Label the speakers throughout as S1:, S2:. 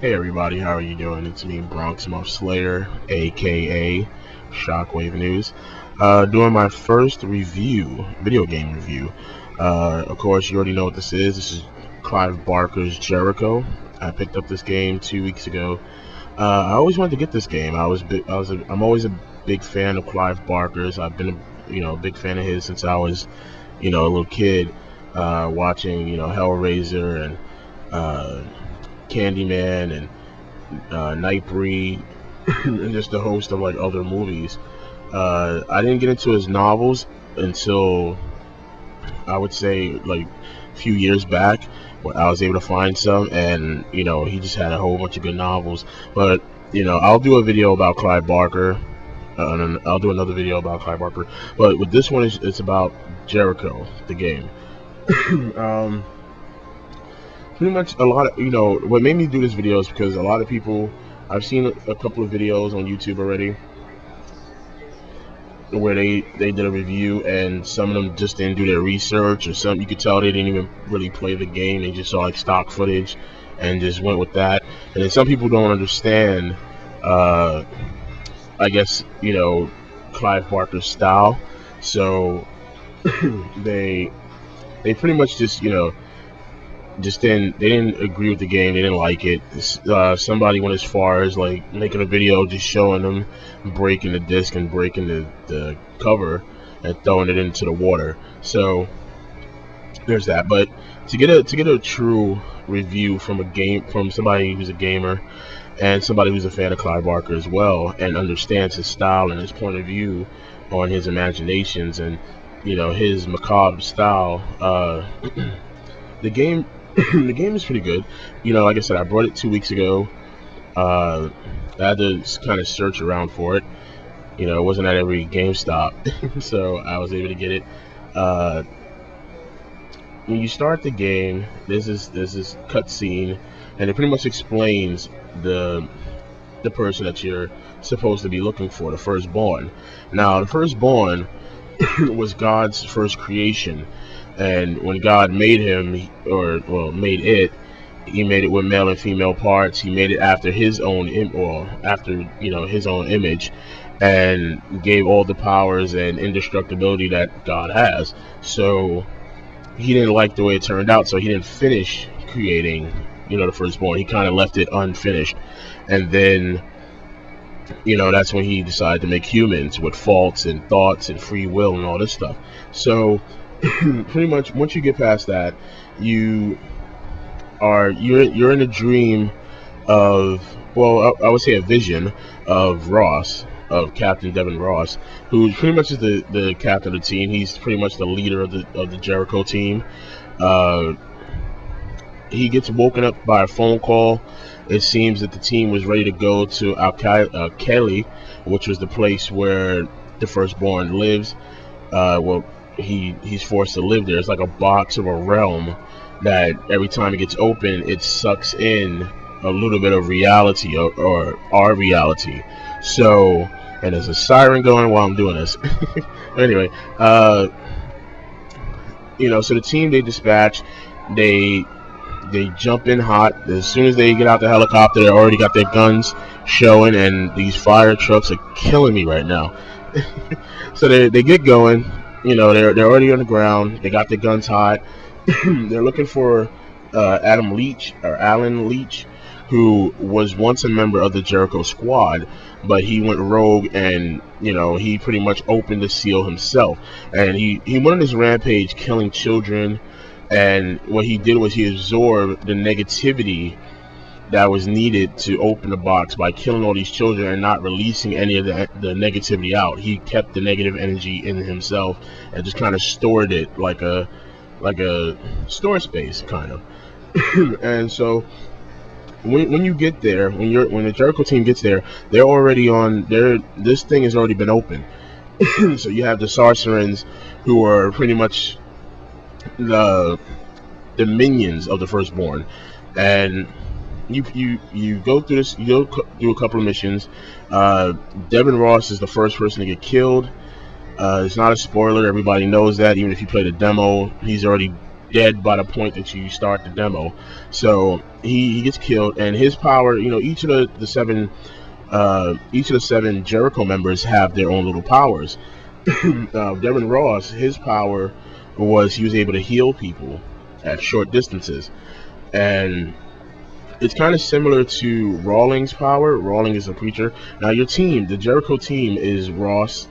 S1: Hey everybody, how are you doing? It's me, Bxmuffslayer, aka Shockwave News. Doing my first video game review. Of course, you already know what this is. This is Clive Barker's Jericho. I picked up this game 2 weeks ago. I always wanted to get this game. I'm always a big fan of Clive Barker's. I've been a big fan of his since I was, a little kid, watching, Hellraiser and Candyman and Nightbreed and just a host of like other movies. I didn't get into his novels until I would say like a few years back when I was able to find some, and he just had a whole bunch of good novels. But I'll do a video about Clive Barker. And I'll do another video about Clive Barker. But with this one, it's about Jericho, the game. Pretty much a lot of what made me do this video is because a lot of people, I've seen a couple of videos on YouTube already where they did a review, and some of them just didn't do their research, or some you could tell they didn't even really play the game. They just saw like stock footage and just went with that. And then some people don't understand I guess Clive Barker's style, so they pretty much just they didn't agree with the game. They didn't like it. Somebody went as far as like making a video just showing them breaking the disc and breaking the cover and throwing it into the water. So there's that. But to get a true review from somebody who's a gamer and somebody who's a fan of Clive Barker as well, and understands his style and his point of view on his imaginations and his macabre style, the game the game is pretty good. Like I said, I bought it 2 weeks ago. I had to kind of search around for it. It wasn't at every GameStop, so I was able to get it. When you start the game, there's this cutscene, and it pretty much explains the person that you're supposed to be looking for, the firstborn. Now, the firstborn was God's first creation. And when God made him, made it, he made it with male and female parts. He made it after his own his own image, and gave all the powers and indestructibility that God has. So he didn't like the way it turned out, so he didn't finish creating, the firstborn. He kind of left it unfinished, and then that's when he decided to make humans with faults and thoughts and free will and all this stuff. So pretty much once you get past that, you're in a dream of, I would say a vision of Ross, of Captain Devin Ross, who pretty much is the captain of the team. He's pretty much the leader of the Jericho team. He gets woken up by a phone call. It seems that the team was ready to go to Kelly, which was the place where the firstborn lives. He's forced to live there. It's like a box of a realm that every time it gets open, it sucks in a little bit of reality, or our reality. So, and there's a siren going while I'm doing this. Anyway, so the team they dispatch, they jump in hot. As soon as they get out the helicopter, they already got their guns showing, and these fire trucks are killing me right now. So they get going. They're already on the ground. They got their guns hot. They're looking for Alan Leach, who was once a member of the Jericho squad, but he went rogue, and he pretty much opened the seal himself, and he went on this rampage killing children. And what he did was he absorbed the negativity that was needed to open the box by killing all these children and not releasing any of the negativity out. He kept the negative energy in himself and just kind of stored it like a storage space, kind of. And so when you get there, when the Jericho team gets there, they're already on this thing has already been open. So you have the sorcerers, who are pretty much the minions of the firstborn, and you go through this. You go through a couple of missions. Devin Ross is the first person to get killed. It's not a spoiler. Everybody knows that. Even if you play the demo, he's already dead by the point that you start the demo. So he gets killed, and his power, each of the seven Jericho members have their own little powers. Devin Ross, his power was he was able to heal people at short distances, and it's kind of similar to Rawlings' power. Rawlings is a preacher. Now your team, the Jericho team, is Ross,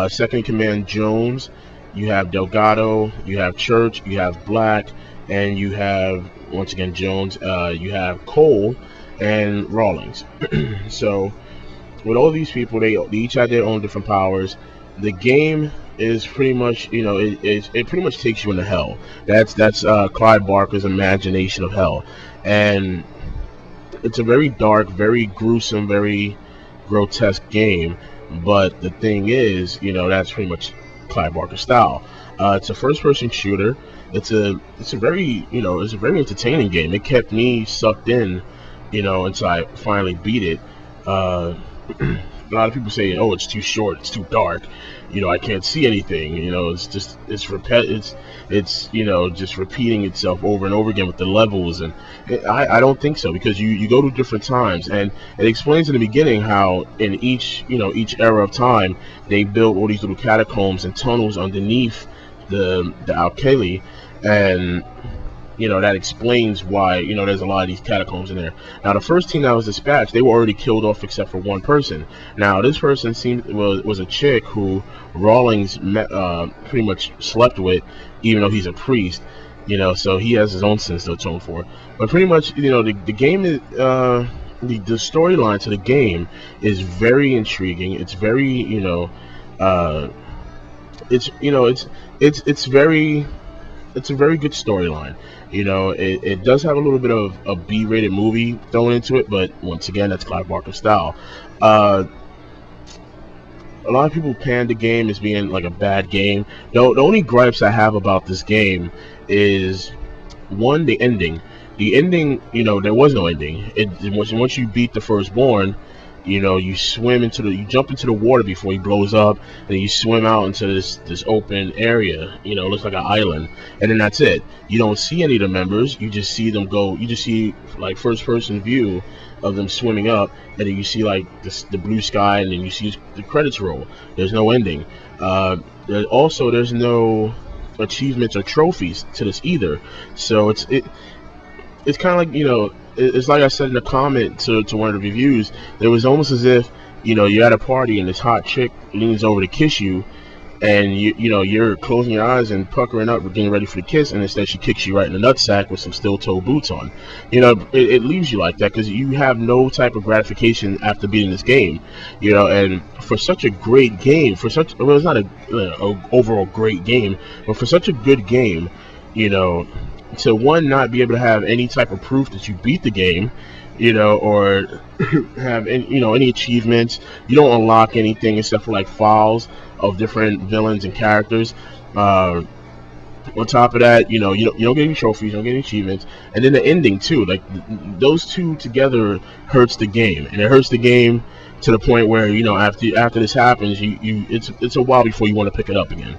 S1: second in command Jones, you have Delgado, you have Church, you have Black, and you have, once again, Jones, you have Cole and Rawlings. So with all these people, they each have their own different powers. The game is pretty much, it pretty much takes you into hell. That's Clive Barker's imagination of hell, and it's a very dark, very gruesome, very grotesque game. But the thing is, that's pretty much Clive Barker style. It's a first-person shooter. It's a very entertaining game. It kept me sucked in, until I finally beat it. A lot of people say, "Oh, it's too short, it's too dark, I can't see anything." It's just just repeating itself over and over again with the levels, and I don't think so, because you go to different times, and it explains in the beginning how in each era of time they built all these little catacombs and tunnels underneath the Alkali, and that explains why there's a lot of these catacombs in there. Now the first team that was dispatched, they were already killed off except for one person. Now this person was a chick who Rawlings pretty much slept with, even though he's a priest, so he has his own sins to atone for. But pretty much, the game is the storyline to the game is very intriguing. It's very it's a very good storyline. It does have a little bit of a B-rated movie thrown into it, but once again, that's Clive Barker style. A lot of people panned the game as being like a bad game. The only gripes I have about this game is, one, the ending. The ending, there was no ending. Once you beat the firstborn, you jump into the water before he blows up, and you swim out into this open area. It looks like an island, and then that's it. You don't see any of the members. You just see them go. You just see like first person view of them swimming up, and then you see like the blue sky, and then you see the credits roll. There's no ending. There's no achievements or trophies to this either. So it's kind of like, it's like I said in the comment to one of the reviews. It was almost as if you're at a party and this hot chick leans over to kiss you, and you're closing your eyes and puckering up, getting ready for the kiss, and instead she kicks you right in the nutsack with some steel-toe boots on. It leaves you like that because you have no type of gratification after beating this game. And for such a great game, it's not a overall great game, but for such a good game, to one, not be able to have any type of proof that you beat the game, or have any achievements. You don't unlock anything except for like files of different villains and characters. On top of that, you don't get any trophies, you don't get any achievements, and then the ending too. Like those two together hurts the game, and it hurts the game to the point where after this happens, it's a while before you want to pick it up again.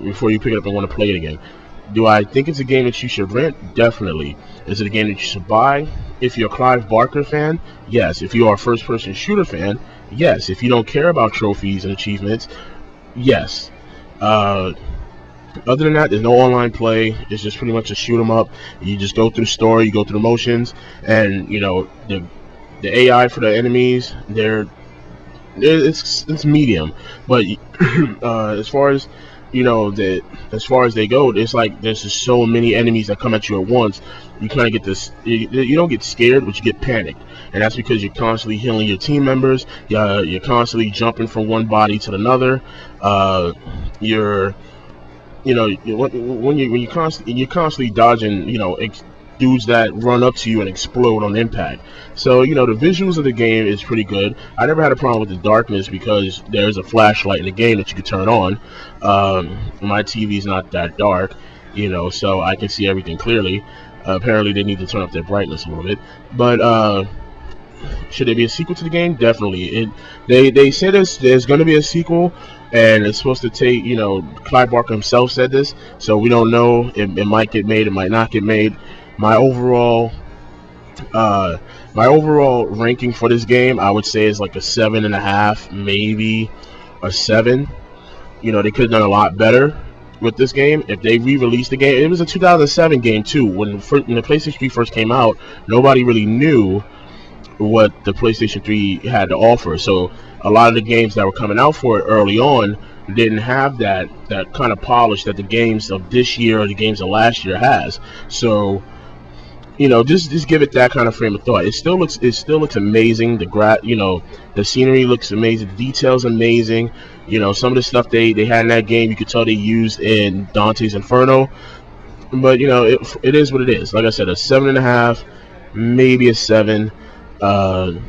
S1: Before you pick it up and want to play it again. Do I think it's a game that you should rent? Definitely. Is it a game that you should buy? If you're a Clive Barker fan, yes. If you are a first-person shooter fan, yes. If you don't care about trophies and achievements, yes. Other than that, there's no online play. It's just pretty much a shoot 'em up. You just go through the story, you go through the motions, and the AI for the enemies, it's medium. But as far as as far as they go, it's like there's just so many enemies that come at you at once. You kind of get this. You don't get scared, but you get panicked, and that's because you're constantly healing your team members. You're constantly jumping from one body to another. You're constantly dodging. Dudes that run up to you and explode on impact. So the visuals of the game is pretty good. I never had a problem with the darkness because there's a flashlight in the game that you can turn on. My TV's not that dark, so I can see everything clearly. Apparently they need to turn up their brightness a little bit, but Should there be a sequel to the game? Definitely. They said there's going to be a sequel, and it's supposed to take, you know, Clive Barker himself said this, so we don't know. It might get made, it might not get made. My overall ranking for this game, I would say, is like a 7.5, maybe a 7. You know, they could have done a lot better with this game if they re-released the game. It was a 2007 game too. When the PlayStation 3 first came out, nobody really knew what the PlayStation 3 had to offer. So a lot of the games that were coming out for it early on didn't have that kind of polish that the games of this year or the games of last year has. So, you know, just give it that kind of frame of thought. It still looks amazing. The scenery looks amazing. The details amazing. You know, some of the stuff they had in that game, you could tell they used in Dante's Inferno. But you know, it is what it is. Like I said, a 7.5, maybe a 7. I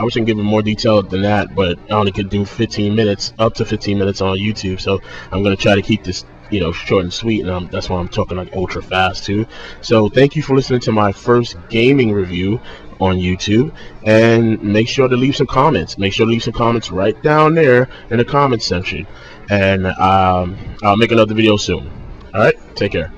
S1: wish I could give it more detail than that, but I only could do 15 minutes, up to 15 minutes on YouTube. So I'm gonna try to keep this, you know, short and sweet, and that's why I'm talking like ultra fast too. So thank you for listening to my first gaming review on YouTube, and make sure to leave some comments. Make sure to leave some comments right down there in the comments section, and I'll make another video soon. All right, take care.